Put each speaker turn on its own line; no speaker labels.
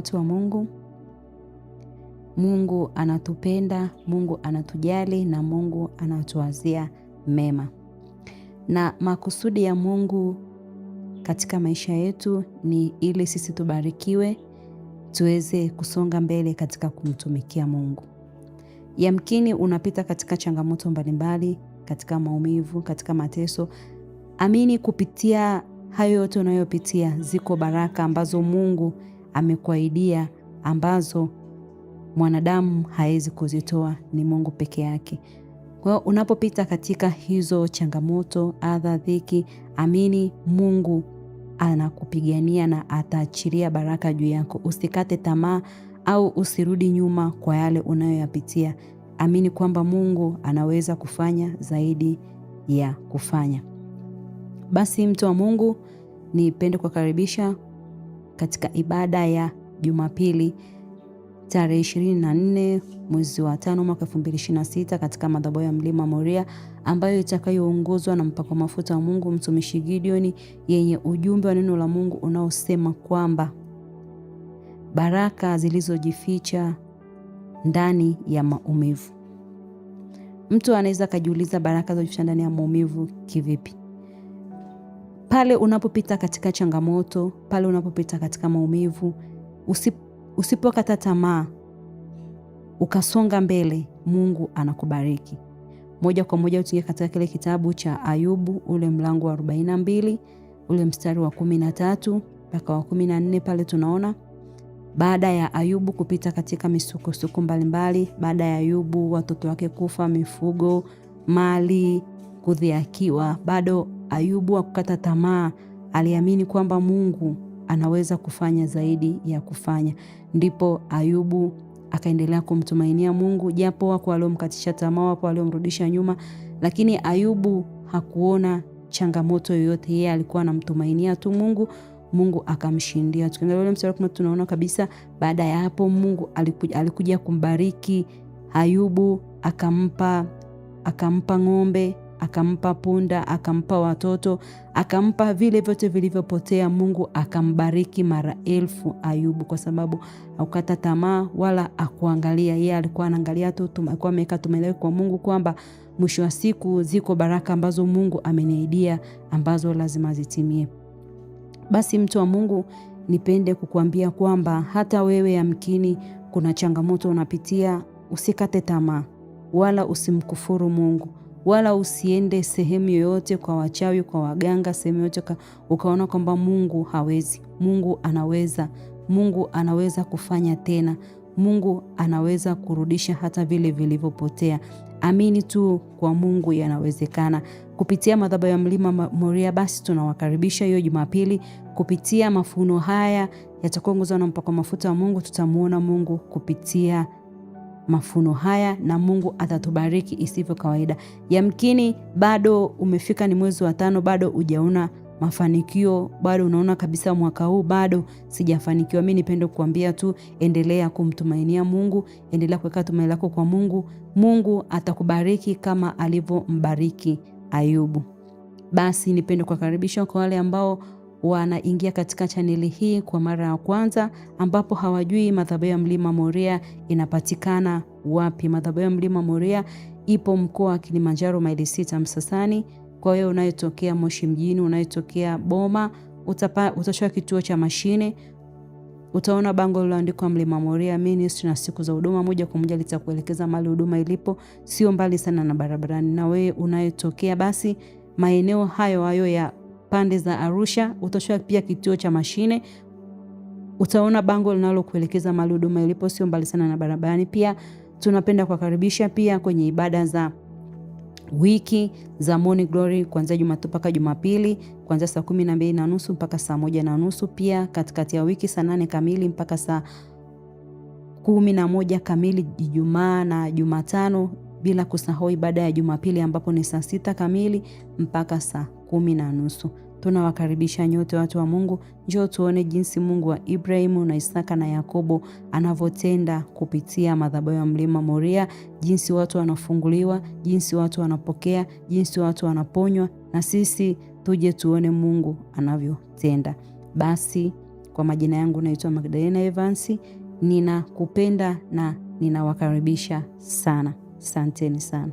watu wa Mungu. Mungu anatupenda, Mungu anatujali na Mungu anatuwazia mema. Na makusudi ya Mungu katika maisha yetu ni ili sisi tubarikiwe, tuweze kusonga mbele katika kumtumikia Mungu. Yamkini unapita katika changamoto mbalimbali, katika maumivu, katika mateso. Amini kupitia hayo yote unayopitia ziko baraka ambazo Mungu amekuahidia, ambazo mwanadamu hawezi kuzitoa, ni Mungu peke yake. Kwa hiyo unapopita katika hizo changamoto, adha, dhiki, amini Mungu anakupigania na ataachilia baraka juu yako. Usikate tamaa au usirudi nyuma kwa yale unayoyapitia. Amini kwamba Mungu anaweza kufanya zaidi ya kufanya. Basi mtu wa Mungu, nipende kukaribisha katika ibada ya Jumapili tarehe 24 mwezi wa 5 mwaka 2026 katika madhabahu ya Mlima Moria, ambayo itakayoongozwa na mpako mafuta wa Mungu mtumishi Gideon, yenye ujumbe wa neno la Mungu unaosema kwamba baraka zilizojificha ndani ya maumivu. Mtu anaweza kujiuliza baraka zilizojificha ndani ya maumivu kivipi? Pale unapopita katika changamoto, pale unapopita katika maumivu, usipokata tamaa, ukasonga mbele, Mungu anakubariki. Moja kwa moja utingie katika kile kitabu cha Ayubu, ule mlango wa 42, ule mstari wa 13 mpaka wa 14. Pale tunaona baada ya Ayubu kupita katika misukosuko mbalimbali, baada ya Ayubu watoto wake kufa, mifugo, mali kudhihakiwa, bado Ayubu hakukata tamaa. Aliamini kwamba Mungu anaweza kufanya zaidi ya kufanya. Ndipo Ayubu akaendelea kumtumainia Mungu, japo wako waliomkatisha tamaa, wapo waliomrudisha nyuma, lakini Ayubu hakuona changamoto yoyote. Yeye alikuwa anamtumainia tu Mungu, Mungu akamshindia. Tukiangalia ule mstari tunaona kabisa baada ya hapo Mungu alikuja kumbariki Ayubu, akampa ng'ombe, akampa punda, akampa watoto, akampa vile vyote vilivyopotea. Mungu akambariki mara 1000 Ayubu, kwa sababu hakukata tamaa wala akuangalia. Yeye alikuwa anaangalia tu, alikuwa ameweka tumaini kwa Mungu kwamba mwisho wa siku ziko baraka ambazo Mungu ameniahidia, ambazo lazima zitimie. Basi mtu wa Mungu, nipende kukuambia kwamba hata wewe yamkini kuna changamoto unapitia, usikate tamaa wala usimkufuru Mungu, wala usiende sehemu yoyote kwa wachawi, kwa waganga, sehemu yoyote ukaona kwamba Mungu hawezi. Mungu anaweza. Mungu anaweza kufanya tena. Mungu anaweza kurudisha hata vile vilivyopotea. Amini tu kwa Mungu yanawezekana. Kupitia madhabahu ya Mlima Moria, basi tunawakaribisha hiyo Jumapili kupitia mafuno haya yatakoongozwa na mpako mafuta wa Mungu. Tutamuona Mungu kupitia mafuno haya na Mungu atatubariki isivyo kawaida. Yamkini bado umefika ni mwezi wa 5, bado hujaona mafanikio, bado unaona kabisa mwaka huu bado sijafanikiwa. Mimi nipende kukuambia tu, endelea kumtumainia Mungu, endelea kuweka tumaini lako kwa Mungu. Mungu atakubariki kama alivyombariki Ayubu. Basi nipende kukaribisha kwa wale ambao wanaingia katika chaneli hii kwa mara ya kwanza, ambapo hawajui madhabahu ya Mlima Moria inapatikana wapi. Madhabahu ya Mlima Moria ipo mkoa wa Kilimanjaro, maili 6 Msasani. Kwa hiyo unayetokea Moshi mjini, unayetokea Boma, utashuka kituo cha mashine, utaona bango lililoandikwa Mlima Moria Ministry na siku za huduma. Moja kwa moja litakuelekeza mahali huduma ilipo, sio mbali sana na barabarani. Na wewe unayetokea basi maeneo hayo ya pande za Arusha, utashuka pia kituo cha mashine, utaona bango linalokuelekeza mahali huduma ilipo, sio mbali sana na barabarani. Pia tunapenda kukaribisha pia kwenye ibada za wiki za Morning Glory kuanzia Jumatatu mpaka Jumapili, kuanzia saa 12:30 mpaka saa 1:30. Pia katikati ya wiki saa 8 kamili mpaka saa 11 kamili Ijumaa na Jumatano, bila kusahau ibada ya Jumapili ambapo ni saa 6 kamili mpaka saa 10:30. Tunawakaribisha nyote watu wa Mungu. Njoo tuone jinsi Mungu wa Ibrahimu na Isaka na Yakobo anavyotenda kupitia madhabahu ya Mlima Moria, jinsi watu wanafunguliwa, jinsi watu wanapokea, jinsi watu wanaponywa, na sisi tuje tuone Mungu anavyotenda. Basi Kwa majina yangu naitwa Magdalena Evans. Ninakupenda na ninawakaribisha sana. Asanteni sana.